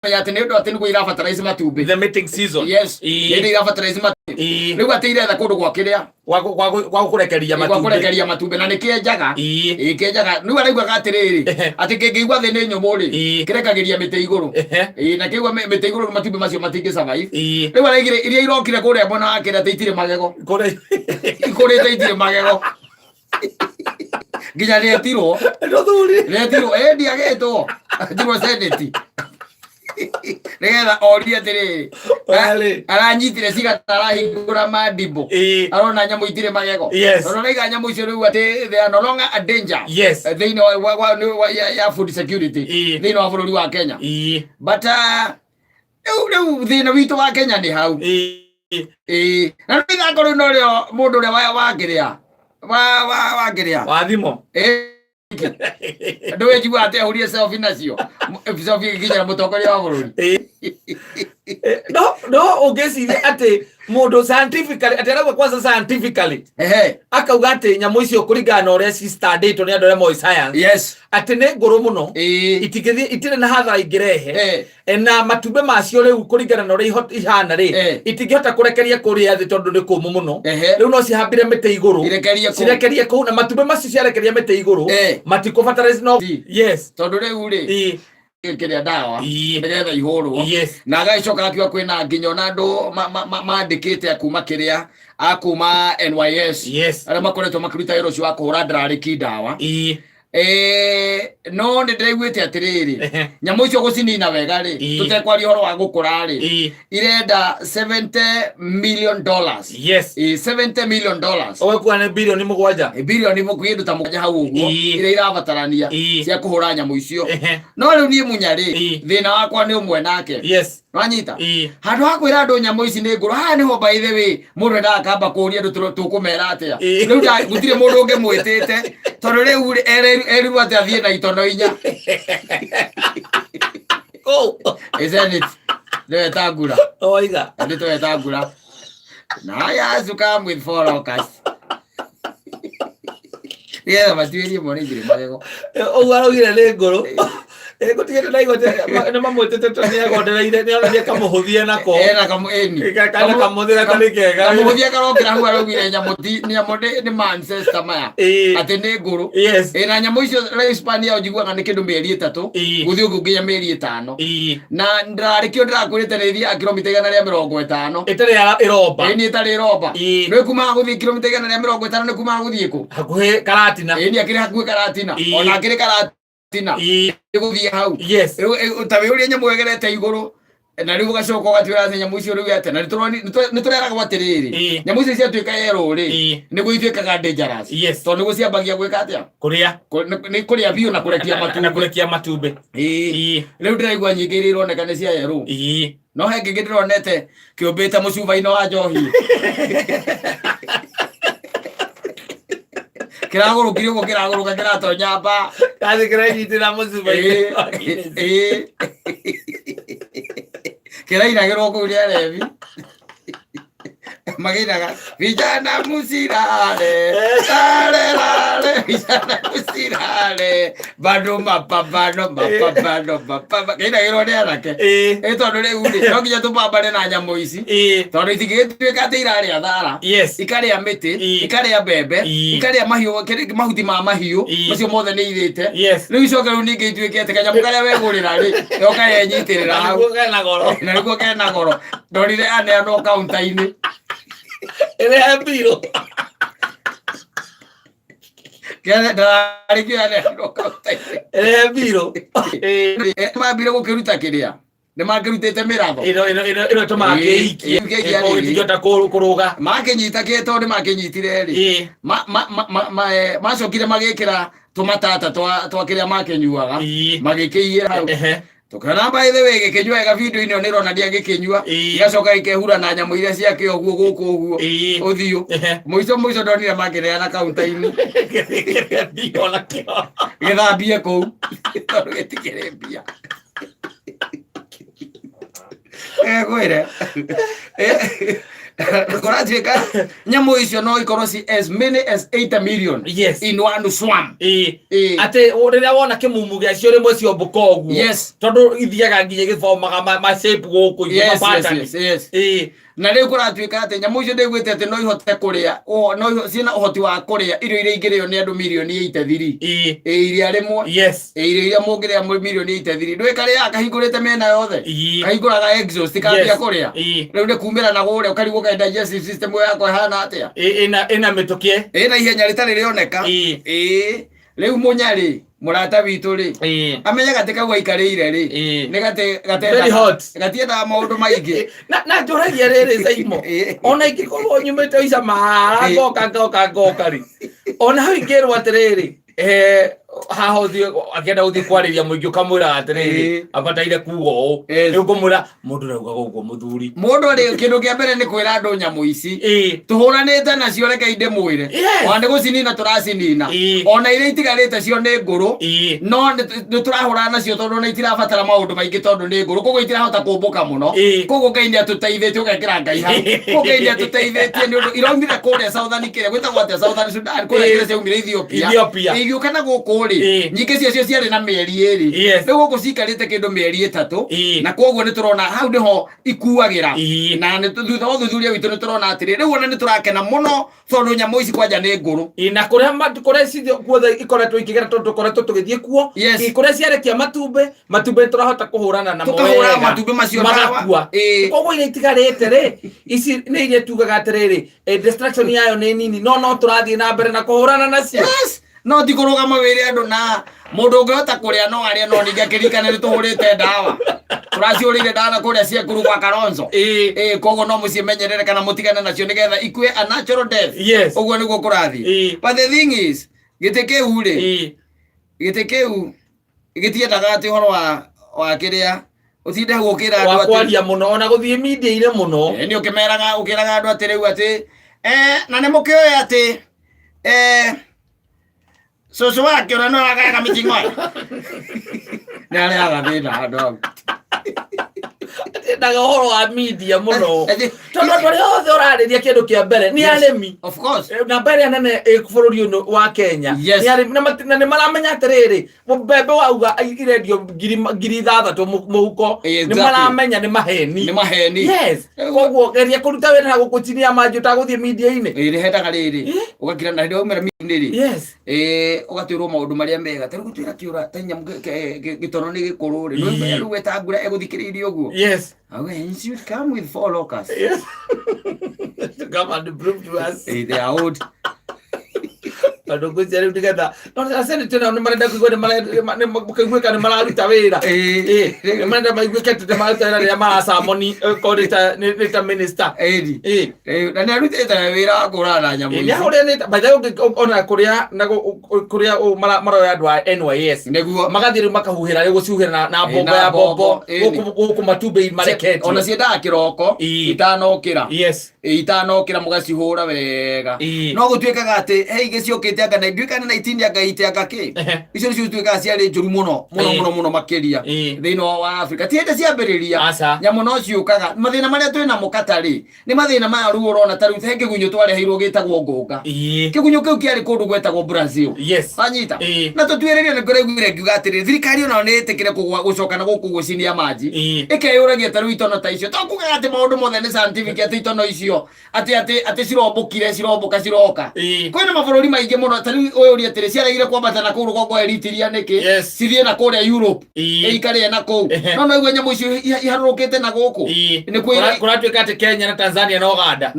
ya tene ndo atini kuira fertilizer matumbi the mating season. Yes, indi ira fertilizer matumbi riu atire tha kundu gwa kiria gwa kurekeria matumbi, gwa kurekeria matumbi na nikienjaga ikienjaga riu araigua gatiriri ati kingigwa thi ni nyumu ri kirekagiria mite iguru na kigwa mite iguru matumbi macio matingi survive riu araigire iria irokire kuria bona akira teitire magego kure teitire magego nginya retirwo ndiagetwo ndirwo seneti nigetha orie atiriri aranyitire cigatara mandimbo arona nyamu itire magego ona iga nyamu icio riu ati they are no longer a danger thiini ya food security thiini wa bururi wa Kenya but riu thina witu wa Kenya ni hau na ndigakoro no rio mundu uria wakiria wathimo ndu njigua ati ahurie selfie nacio selfie nginya mutongoria wa bururi no ungeciria ati mundu scientifically ateragwa kwanza scientifically akauga ati nyamu icio kuringana na uria ci studied ni andu aria moi science ati ni nguru muno itire na hathara ingirehe na matumbe macio riu kuringana na uria ihana ri itingihota kurekeria kuria thi tondu ni kumu muno riu no cihambire mite iguru cirekerie kuu na matumbe macio ciarekeria mite iguru matikubatara no tondu riu ri kiria dawa nigetha ihurwo na agacoka akiwa kwina nginya na andu mandikite akuma kiria akuma NYS aria makoretwo makiruta wira ucio wa kuhura ndarariki dawa no ndiraiguite atiriri nyamu icio gucinina wega ri tutekwaria horo wa gukura ri irenda $70 million $70 million ogekuwa ni bilioni mugwanja bilioni mukwindu ta mugwanja hau uguo ire irabatarania cia kuhura nyamu icio no riu nie munyari thina wakwa ni umwe nake nwanyita handu ha kwira andu nyamu ici ni nguru haha niho by the way mundu ndakamba kuria andu tukumera atia riu gutire mundu ungi mwitite tondu riu eriru ati athie na itono inya isn't it niwe tangura oiga ndiwe tangura na ya come with forecast matuirie mone ngire magego o arugire ni nguru gutigete na igote na mamwetete tani agondereire ni arathie kamuhuthie nako na kamueni kana kamuthira kali kega kamuhuthie karokira hu arugire nyamu ni Manchester maya ati ni nguru na nyamu icio Hispania ujiguaga ni kindu mieri 3 guthii ugu nginya mieri 5 na ndararikio ndirakwirite ni thia kilomita 150 itari iroba ni itari iroba ni kuma guthii kilomita 150 ni kuma guthii ku hakuhi Karatina ni akiri hakuhi Karatina ona akiri Karatina guthii hau tawe uria nyamu wegerete iguru na riu gacoka gatwira nyamu icio riu ate na nitureraga gwatiriri nyamu icio ciatuika yero ri ni guitwikaga dangerous tondu guciambagia gwika atia kuria ni kuria biu na kurekia matumbi riu ndiraigua nyingi iria ironeka ni cia yero no hengi ndironete kiumbite mucuba-ini wa njohi kiragurukire uguo kiraguruka kiratonya mba kathi kiranyitira mucuba-ini kirainagirwo kuu ria revi maginaga vijana musirare vijana musirare bado mapambano kainagirwo ni anake tondu riu ri no nginya tupambane na nyamu ici tondu itingigituika ati iraria thara ikaria miti ikaria mbembe ikaria mahuti ma mahiu macio mothe ni ithite riu icoke riu ningi ituike ati kanyamu karia wegurira ri yokayenyitirira hau na niguo kena goro ndorire aneanwo kaunta-ini ere biro kaya ndari kiane ndokaute ere biro mabire gukiruta kiria ni makirutite miratho ino tumakiikie ngota kuruga makinyita kito ni makinyitire ri macokire magikira tumatata twa kiria makinyuaga magikiira hau tukana by the way gikinywa video ino nirona ndia gikinywa igacoka ikehura na nyamu iria ciake oguo guku oguo uthiu muico ndonire makire na kaunta-ini githambie kuu tondu gitikire mbia gwire Kuratuika nyamu icio no ikorwo si as many as 8 million in one swarm. Ate uriria wona kimumu gia cio rimwe cio bukogu. Tondu ithiaga nginya githomaga ma shape guku igwa pattern. Na riu kuratuika ate nyamu icio ndigwite ate no ihote kuria no ciina uhoti wa kuria irio iria ingirio ni andu milioni 83 iria rimwe irio iria mungiria milioni 83 ndwe karia akahingurite mena yothe kahinguraga exhaust kambia kuria riu ni kumira na guria ukarigo ka digestive system yako hana atia ina mitukie ina ihenya ritari rioneka riu munyari murata witu ri amenya gatika gwaikareire ri ni gatienda maundu maingi na njuragia riri Saimo ona ikikorwo nyumite ica mahara ngoka ri ona hau ingirwo atiriri haha akienda guthii kwariria muingi ukamwira atiriri abataire kugo riu ngumwira mundu rauga guguo muthuri mundu ri kindu kia mbere ni kwira andu nyamu ici tuhuranite nacio reke inde mwire wande gucinina turacinina ona iria itigarite cio ni nguru no ni turahurana nacio tondu ni itirabatara maundu maingi tondu ni nguru koguo itirahota kumbuka muno koguo Ngai ni atuteithitie ugekira Ngai hau koguo Ngai ni atuteithitie ni undu iraumire kuria Southern Kenya gwitagwo atia Southern Sudan kuria kire ciaumire Ethiopia igiuka na guku ri nyingi cio ciari na mieri eri riu guku cikarite kindu mieri 3 na koguo ni turona hau niho ikuagira na ni thutha wa thuthuria witu ni turona atiri riu ona ni turakena muno tondu nyamu ici kwanja ni nguru na kuria cithi kuothe ikoretwo ikigera tondu koretwo tugithie kuo kuria ciarekia matumbe turahota kuhurana na moya matumbe macio magakua koguo ile itigarite ri ici ni ile tugaga atiriri destruction yayo ni nini no turathie na mbere na kuhurana nacio no tikurugama wiri andu na mundu ungihota kuria no aria no ningi akirikana ni tuhurite dawa turaciurire dawa kuria cia kuru kwa Kalonzo koguo no mucimenyerere kana mutigane nacio nigetha ikue a natural death uguo niguo kurathi but the thing is gite kiu ri gite kiu gitiendaga ati horo wa kiria utinde gukira andu ati wakwaria muno ona guthie media ire muno ni ukimeraga ukiraga andu ati riu ati na ni mukioe ati so wake ora no agaga mitingo nale agathina dog ndaga horo wa media muno tondu tori othe urariria kindu kia mbere ni arimi of course na mbere nene bururi uno wa Kenya ni arimi na ni maramenya atiriri mbembe wauga irendio ngiri 6 muhuko ni maramenya ni maheni koguo geria kuruta wira na gukuchinia manju ta guthie media ine iri hendaga riri ugakira na ndio umera riri ugatwirwo maundu maria mega tari gutwira kiura tanyamu gitono ni gikuru ri no mbere ruwe ta ngura eguthikiriria uguo okay, you should come with 4 locusts. Yes. To come and prove to us. They are old. Ando kujaribu together. No, asante tena ni marenda kuigwa ni mukigweka ni mararuta wira. Marenda maigweka tete mararuta ya masamoni kodita ni minister. Na ni aruta wira akurana nyamu. Ya ore ni by the way ona kuria maro ya ndwa NYS. Neguo magathiri makahuhira ri guciuhira na bombo ya bombo guku matumbe mareketi. Ona cienda kiroko itanokira. Itanokira mugacihura wega. No gutwikaga ati hey giciokite anga na ndwikana na itini anga ite anga ki icio cio twikaga ciari njuru muno makiria thino wa Africa tiende ciambiriria nyamu no ciukaga mathina maria twina mukatari ni mathina ma ruo rona taru thenge gunyo twareheirwo gitagwo ngunga kigunyo kiu kiari kundu gwetagwo Brazil anyita na tutwiririe ni kuregwire ngiuga atiri thirikari ona ni itikire gucoka na guku gucinia maji ikeyuragia taru itono ta icio tokuga ati maundu mothe ni scientific ati itono icio ati ciromboka kwina mabururi maingi muno tari uyuri atiri ciaregire kwambata na kuru gogo eritiria niki cithie na kuria Europe ikare na kuu no igwe nyamu icio iharurukite na guku ni kuratwika ati Kenya na Tanzania na Uganda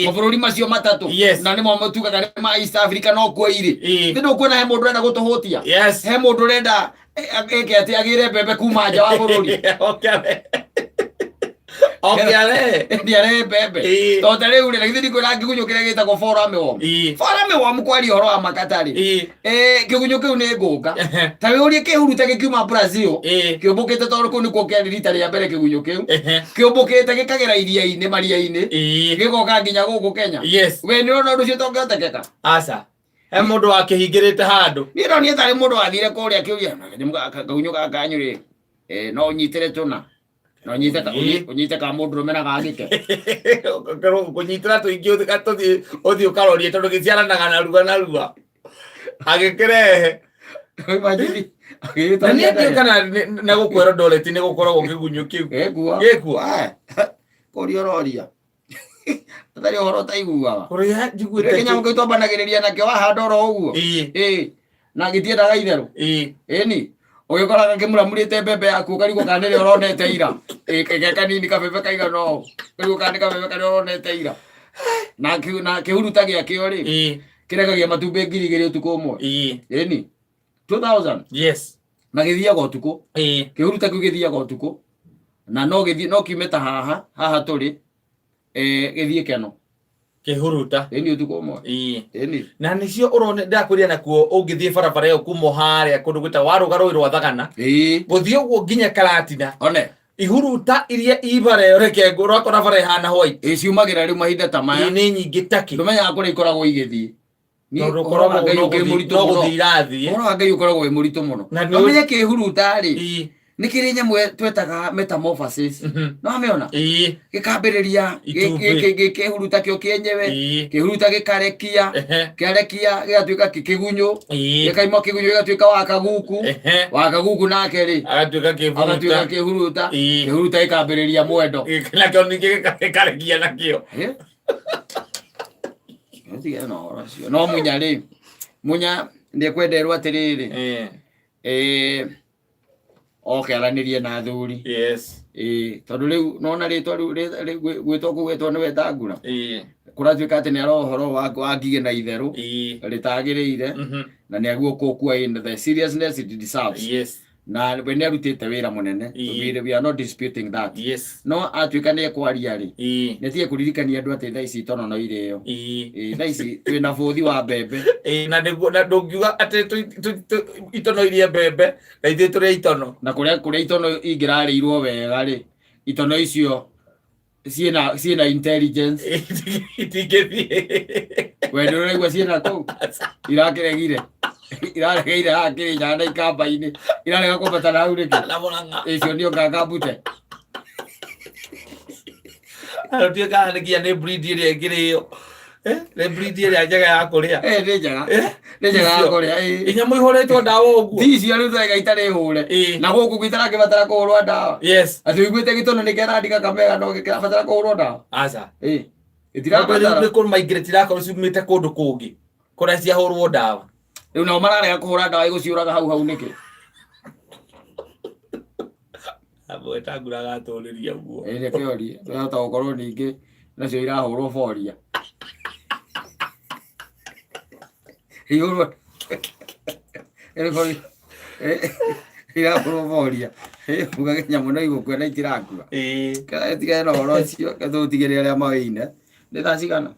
mabururi macio matatu na ni mo tugaga ni ma East Africa no kwa iri ndu kwena he mundu renda gutuhutia he mundu renda eke ati agire bebe kuma nja wa bururi ndiare bebe to tare uri na githiri kwira ngigunyo kire gitagwo forame wo kwari horo wa makatari kigunyo kiu ni ngunga tawe uri kihuruta gikiuma Brazil kiumbukite tondu ku ni ko kiari rita ria mbere kigunyo kiu kiumbukite gikagera iria-ini maria-ini gigoka nginya guku Kenya we ni ona ndu cio tongetekeka he mundu wakihingirite handu ni ro ni tare mundu wathire kuria kiuria kagunyo gaka nyuri no nyitire tuna no nyite ka mundu rumena gagike kunyitira tuingi uthi ukarorie tondu giciaranaga na rua agikirehe imagine na ni ndio kana na gukwera ndoreti ni gukoragwo kigunyu kiu gikuo kuriororia atari horo ta iguaga kuria njiguite kinya mko itobanagireria na kiwa handoro uguo na gitiendaga itheru ni ugikoranga kimuramurite mbembe yaku karigo kanire uronete ira kanini kabebe kaiga no karigo kanini kabebe kari uronete ira na kihuruta gia kio ri kirekagia matumbe ngiri igiri utuku umwe ni 2000 yes na githiaga utuku kihuruta kiu githiaga utuku na no kiumeta haha turi githie keno kihuruta ni utuku umwe ni na nicio urone ndakuria nakuo ungithie barabara yo kumo haria kundu gwita waruga roi rwa thagana guthie uguo nginya Karatina one ihuruta iria ibare reke ngurwa kora bare hana white ciumagira riu mahinda ta maya ni nyingi taki ndumenya akora ikoragwo igithie ni ukoragwo no guthira thie Ngai ukoragwo wi muritu muno amenye kihuruta ri ni kiri nyamwe twetaga metamorphosis no ameona gikambiriria gikihuruta kio kienyewe kihuruta gikarekia gigatuika kigunyu gikaima kigunyu gigatuika wakaguku nake ri agatuika kihuruta gikambiriria mwendo nakio ningi gikarekia nakio no munya ndikwenderwo atiriri aranirie na thuri tondu riu nona ritwa riu gwitwo kugwetwo ni Wetangula kuratuika ati ni arohoro wa ngige na itheru ritagiriire na ni aguo kokua in the seriousness it deserves na we arutite wira munene we are not disputing that no atuika ni ekwaria ri netie kuririkania andu ati thaici itono no irio thaici twina buthi wa mbembe na ndungiuga ati itono irie mbembe na ithuĩ tũrĩa itono na kuria itono ingirarirwo wega ri itono icio ciena intelligence itingithie we nduraigua ciena kuu irakiregire iraregeire hakiri nyana ikamba-ini irarega kubatana hau riki icio nio ngangambute arutiika nginya ni breed iria ingirio ni breed iria njega ya kuria ni njega ya kuria inyamu ihuritwo ndawa uguo icio riu thega itari hure na guku gitara kibatara kuhurwa ndawa ati uiguite gitono ni kerandika kamega no gikirabatara kuhurwa ndawa aca itirabatara ni kun migrate irakorwo ciumite kundu kungi kuria ciahurwo ndawa riu nao mararega kuhura ndawa iguciuraga hau niki Wetangula gaturiria guo ene kioria twahota gukorwo ningi nacio irahurwo boria igurwa irahurwo boria uga nyamu no igukua na itirakua tigae na horo ucio tutigirire aria maine ni thaa cigana